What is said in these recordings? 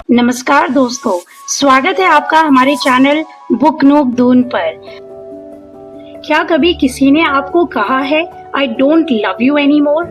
नमस्कार दोस्तों, स्वागत है आपका हमारे चैनल बुक नूब दून पर। क्या कभी किसी ने आपको कहा है I don't love you any more?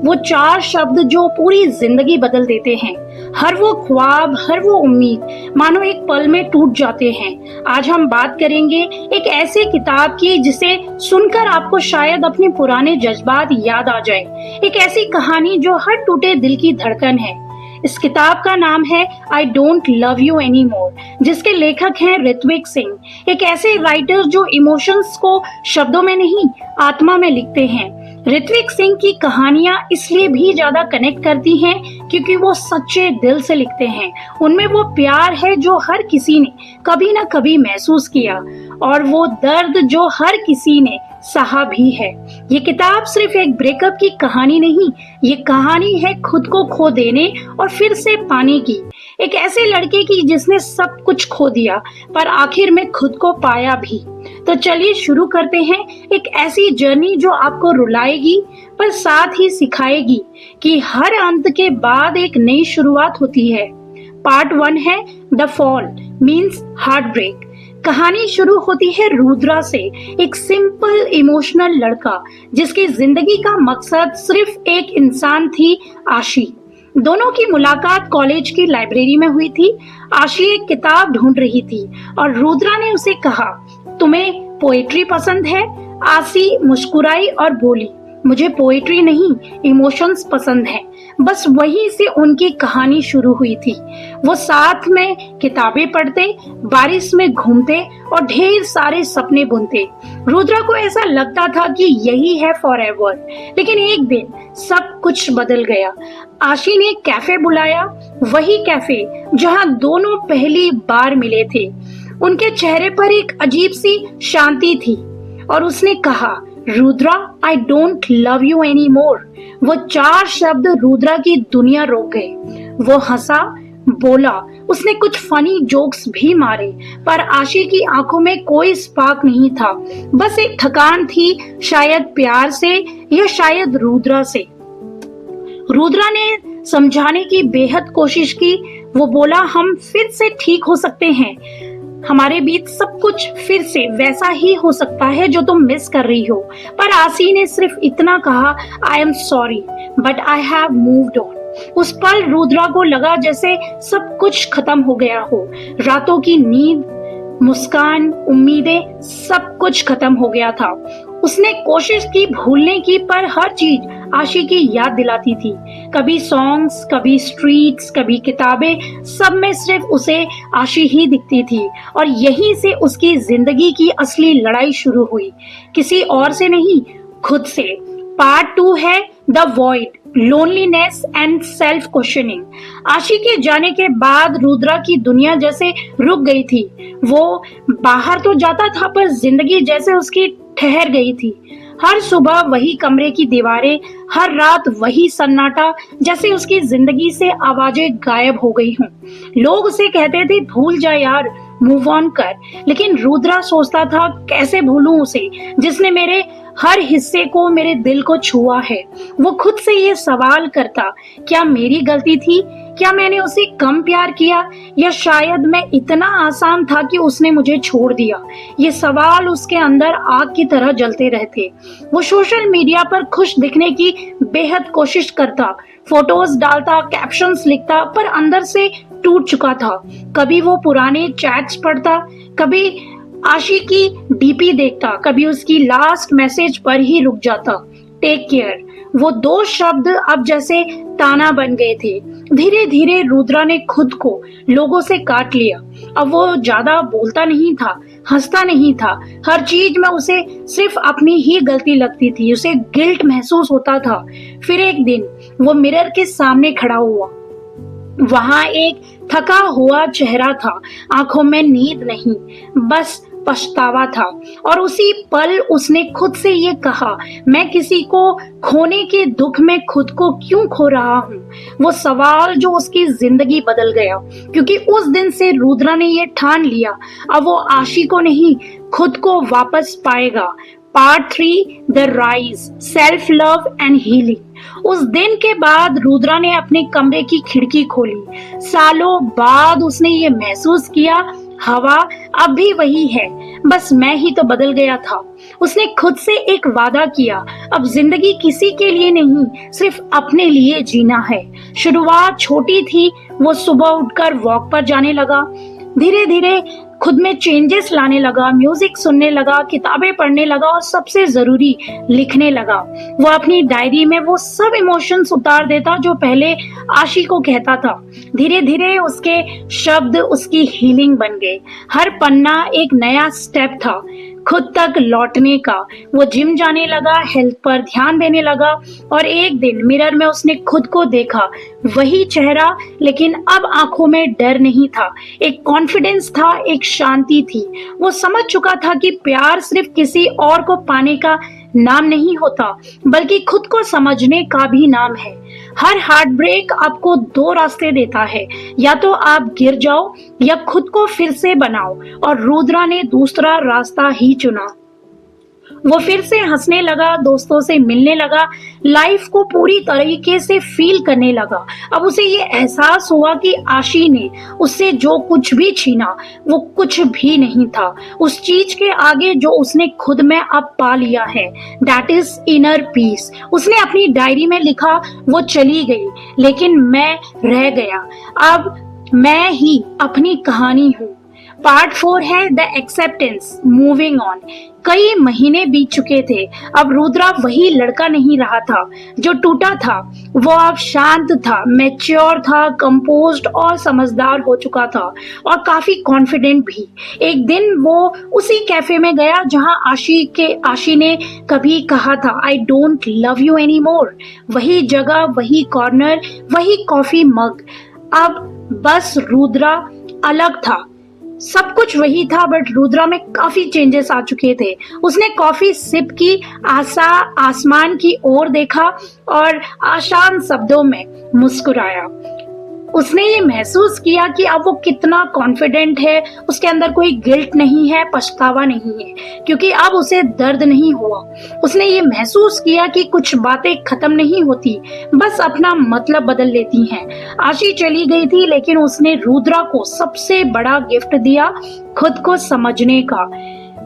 वो 4 शब्द जो पूरी जिंदगी बदल देते हैं। हर वो ख्वाब, हर वो उम्मीद मानो एक पल में टूट जाते हैं। आज हम बात करेंगे एक ऐसे किताब की जिसे सुनकर आपको शायद अपने पुराने जज्बात याद आ जाए। एक ऐसी कहानी जो हर टूटे दिल की धड़कन है। इस किताब का नाम है I don't love you any more, जिसके लेखक हैं ऋत्विक सिंह। एक ऐसे राइटर जो इमोशंस को शब्दों में नहीं, आत्मा में लिखते हैं। ऋत्विक सिंह की कहानियां इसलिए भी ज्यादा कनेक्ट करती हैं क्योंकि वो सच्चे दिल से लिखते हैं। उनमें वो प्यार है जो हर किसी ने कभी ना कभी महसूस किया, और वो दर्द जो हर किसी ने सहा भी है। ये किताब सिर्फ एक ब्रेकअप की कहानी नहीं, ये कहानी है खुद को खो देने और फिर से पाने की। एक ऐसे लड़के की जिसने सब कुछ खो दिया पर आखिर में खुद को पाया भी। तो चलिए शुरू करते हैं एक ऐसी जर्नी जो आपको रुलाएगी पर साथ ही सिखाएगी कि हर अंत के बाद एक नई शुरुआत होती है। पार्ट 1 है the fall means heart break. कहानी शुरू होती है रुद्रा से, एक सिंपल इमोशनल लड़का जिसकी जिंदगी का मकसद सिर्फ एक इंसान थी, आशी। दोनों की मुलाकात कॉलेज की लाइब्रेरी में हुई थी। आशी एक किताब ढूंढ रही थी और रुद्रा ने उसे कहा, तुम्हें पोएट्री पसंद है? आशी मुस्कुराई और बोली, मुझे पोएट्री नहीं, इमोशंस पसंद है। बस वहीं से उनकी कहानी शुरू हुई थी। वो साथ में किताबें पढ़ते, बारिश में घूमते और ढेर सारे सपने बुनते। रुद्रा को ऐसा लगता था कि यही है फॉरएवर। लेकिन एक दिन सब कुछ बदल गया। आशी ने कैफे बुलाया, वही कैफे जहां दोनों पहली बार मिले थे। उनके चेहरे पर एक अजीब सी शांति थी और उसने कहा, Rudra I don't love you any more. वो 4 शब्द रुद्रा की दुनिया रोक गए। वो हंसा, बोला, उसने कुछ फनी जोक्स भी मारे, पर आशी की आंखों में कोई स्पार्क नहीं था। बस एक थकान थी, शायद प्यार से या शायद रुद्रा से। रुद्रा ने समझाने की बेहद कोशिश की। वो बोला, हम फिर से ठीक हो सकते हैं, हमारे बीच सब कुछ फिर से वैसा ही हो सकता है जो तुम मिस कर रही हो। पर आशी ने सिर्फ इतना कहा, I am sorry but I have moved on. उस पल रुद्रा को लगा जैसे सब कुछ खत्म हो गया हो। रातों की नींद, मुस्कान, उम्मीदें, सब कुछ खत्म हो गया था। उसने कोशिश की भूलने की, पर हर चीज आशी की याद दिलाती थी। कभी सॉन्ग्स, कभी स्ट्रीट्स, कभी किताबें, सब में सिर्फ उसे आशी ही दिखती थी। और यहीं से उसकी जिंदगी की असली लड़ाई शुरू हुई, किसी और से नहीं, खुद से। पार्ट 2 है the void loneliness and self questioning. आशी के जाने के बाद रुद्रा की दुनिया जैसे रुक गई थी। वो बाहर तो जाता था पर जिंदगी जैसे उसकी ठहर गई थी। हर सुबह वही कमरे की दीवारें, हर रात वही सन्नाटा, जैसे उसकी जिंदगी से आवाजें गायब हो गई हों। लोग उसे कहते थे, भूल जा यार, मूव ऑन कर। लेकिन रुद्रा सोचता था, कैसे भूलूं उसे जिसने मेरे हर हिस्से को, मेरे दिल को छुआ है। वो खुद से ये सवाल करता, क्या मेरी गलती थी? क्या मैंने उसे कम प्यार किया, या शायद मैं इतना आसान था कि उसने मुझे छोड़ दिया? ये सवाल उसके अंदर आग की तरह जलते रहते। वो सोशल मीडिया पर खुश दिखने की बेहद कोशिश करता, फोटोज डालता, कैप्शंस लिखता, पर अंदर से टूट चुका था। कभी वो पुराने चैट्स पढ़ता, कभी आशी की डीपी देखता, कभी उसकी लास्ट मैसेज पर ही रुक जाता, टेक केयर। वो 2 शब्द अब जैसे ताना बन गए थे। धीरे धीरे रुद्रा ने खुद को लोगों से काट लिया। अब वो ज्यादा बोलता नहीं था, हंसता नहीं था। हर चीज में उसे सिर्फ अपनी ही गलती लगती थी। उसे गिल्ट महसूस होता था। फिर एक दिन वो मिरर के सामने खड़ा हुआ। वहां एक थका हुआ चेहरा था, आंखों में नींद नहीं, बस पछतावा था। और उसी पल उसने खुद से ये कहा, मैं किसी को खोने के दुख में खुद को क्यों खो रहा हूँ? वो सवाल जो उसकी जिंदगी बदल गया, क्योंकि उस दिन से रुद्रा ने ये ठान लिया, अब वो आशी को नहीं, खुद को वापस पाएगा। Part 3 the rise, self love and healing. उस दिन के बाद रुद्रा ने अपने कमरे की खिड़की खोली। सालों बाद उसने ये महसूस किया, हवा अब भी वही है, बस मैं ही तो बदल गया था। उसने खुद से एक वादा किया, अब जिंदगी किसी के लिए नहीं, सिर्फ अपने लिए जीना है। शुरुआत छोटी थी, वो सुबह उठकर वॉक पर जाने लगा, धीरे धीरे खुद में चेंजेस लाने लगा, म्यूजिक सुनने लगा, किताबें पढ़ने लगा और सबसे जरूरी लिखने लगा। वो अपनी डायरी में वो सब इमोशंस उतार देता जो पहले आशी को कहता था। धीरे धीरे उसके शब्द उसकी हीलिंग बन गए। हर पन्ना एक नया स्टेप था खुद तक लौटने का। वो जिम जाने लगा, हेल्थ पर ध्यान देने लगा और एक दिन मिरर में उसने खुद को देखा, वही चेहरा, लेकिन अब आंखों में डर नहीं था, एक कॉन्फिडेंस था, एक शांति थी। वो समझ चुका था कि प्यार सिर्फ किसी और को पाने का नाम नहीं होता, बल्कि खुद को समझने का भी नाम है। हर हार्ट ब्रेक आपको दो रास्ते देता है, या तो आप गिर जाओ या खुद को फिर से बनाओ, और रुद्रा ने दूसरा रास्ता ही चुना। वो फिर से हंसने लगा, दोस्तों से मिलने लगा, लाइफ को पूरी तरीके से फील करने लगा। अब उसे ये एहसास हुआ कि आशी ने उससे जो कुछ भी छीना वो कुछ भी नहीं था उस चीज के आगे जो उसने खुद में अब पा लिया है, दैट इज इनर पीस। उसने अपनी डायरी में लिखा, वो चली गई लेकिन मैं रह गया, अब मैं ही अपनी कहानी हूँ। पार्ट 4 है द एक्सेप्टेंस, मूविंग ऑन। कई महीने बीत चुके थे, अब रुद्रा वही लड़का नहीं रहा था जो टूटा था। वो अब शांत था, मैच्योर था, कंपोज्ड और समझदार हो चुका था और काफी कॉन्फिडेंट भी। एक दिन वो उसी कैफे में गया जहां आशी ने कभी कहा था, I don't love you any more. वही जगह, वही कॉर्नर, वही कॉफी मग। अब बस रुद्रा अलग था, सब कुछ वही था, बट रुद्रा में काफी चेंजेस आ चुके थे। उसने कॉफी सिप की, आसमान की ओर देखा और आसान शब्दों में मुस्कुराया। उसने ये महसूस किया कि अब वो कितना कॉन्फिडेंट है, उसके अंदर कोई गिल्ट नहीं है, पछतावा नहीं है, क्योंकि अब उसे दर्द नहीं हुआ। उसने ये महसूस किया कि कुछ बातें खत्म नहीं होती, बस अपना मतलब बदल लेती हैं। आशी चली गई थी, लेकिन उसने रुद्रा को सबसे बड़ा गिफ्ट दिया, खुद को समझने का।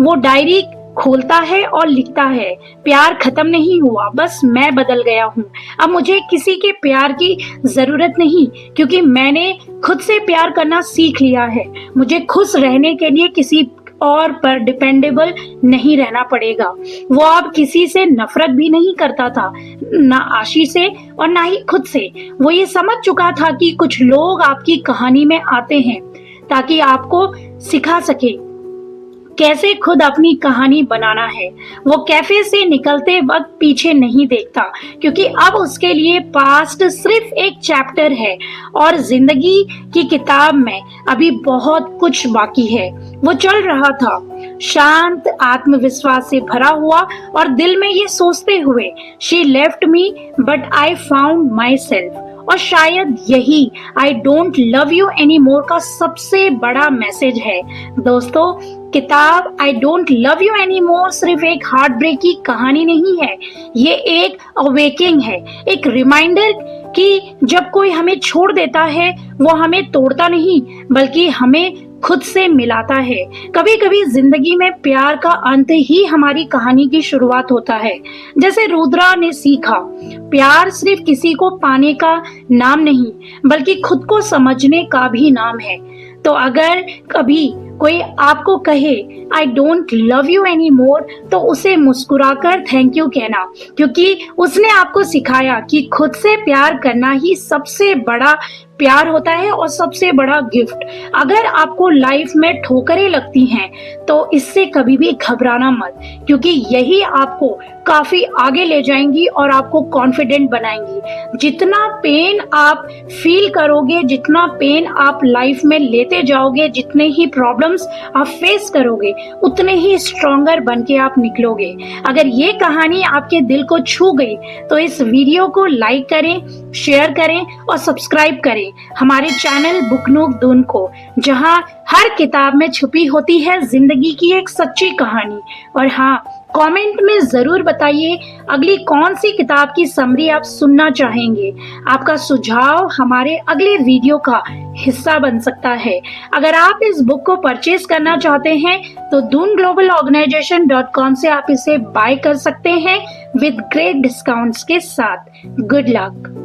वो डायरी खोलता है और लिखता है, प्यार खत्म नहीं हुआ, बस मैं बदल गया हूँ। अब मुझे किसी के प्यार की जरूरत नहीं, क्योंकि मैंने खुद से प्यार करना सीख लिया है। मुझे खुश रहने के लिए किसी और पर डिपेंडेबल नहीं रहना पड़ेगा। वो अब किसी से नफरत भी नहीं करता था, ना आशी से और ना ही खुद से। वो ये समझ चुका था कि कुछ लोग आपकी कहानी में आते हैं ताकि आपको सिखा सके कैसे खुद अपनी कहानी बनाना है। वो कैफे से निकलते वक्त पीछे नहीं देखता, क्योंकि अब उसके लिए पास्ट सिर्फ एक चैप्टर है और जिंदगी की किताब में अभी बहुत कुछ बाकी है। वो चल रहा था, शांत, आत्मविश्वास से भरा हुआ और दिल में ये सोचते हुए, she left me but I found my self. और शायद यही I don't love you any more का सबसे बड़ा मैसेज है। दोस्तों, किताब I don't love you any more सिर्फ एक हार्ट ब्रेक की कहानी नहीं है, ये एक अवेकिंग है, एक रिमाइंडर कि जब कोई हमें छोड़ देता है वो हमें तोड़ता नहीं, बल्कि हमें खुद से मिलाता है। कभी कभी जिंदगी में प्यार का अंत ही हमारी कहानी की शुरुआत होता है। जैसे रुद्रा ने सीखा, प्यार सिर्फ किसी को पाने का नाम नहीं, बल्कि खुद को समझने का भी नाम है। तो अगर कभी कोई आपको कहे I don't love you any more, तो उसे मुस्कुराकर थैंक यू कहना, क्योंकि उसने आपको सिखाया कि खुद से प्यार करना ही सबसे बड़ा प्यार होता है और सबसे बड़ा गिफ्ट। अगर आपको लाइफ में ठोकरें लगती हैं तो इससे कभी भी घबराना मत, क्योंकि यही आपको काफी आगे ले जाएंगी और आपको कॉन्फिडेंट बनाएंगी। जितना पेन आप फील करोगे, जितना पेन आप लाइफ में लेते जाओगे, जितने ही प्रॉब्लम्स आप फेस करोगे, उतने ही स्ट्रॉन्गर बन के आप निकलोगे। अगर ये कहानी आपके दिल को छू गई तो इस वीडियो को लाइक करें, शेयर करें और सब्सक्राइब करें हमारे चैनल बुकनूक दून को, जहां हर किताब में छुपी होती है जिंदगी की एक सच्ची कहानी। और हाँ, कमेंट में जरूर बताइए अगली कौन सी किताब की समरी आप सुनना चाहेंगे। आपका सुझाव हमारे अगले वीडियो का हिस्सा बन सकता है। अगर आप इस बुक को परचेज करना चाहते हैं तो doonglobalorganization.com से आप इसे बाय कर सकते हैं विद ग्रेट डिस्काउंट्स के साथ। Good luck.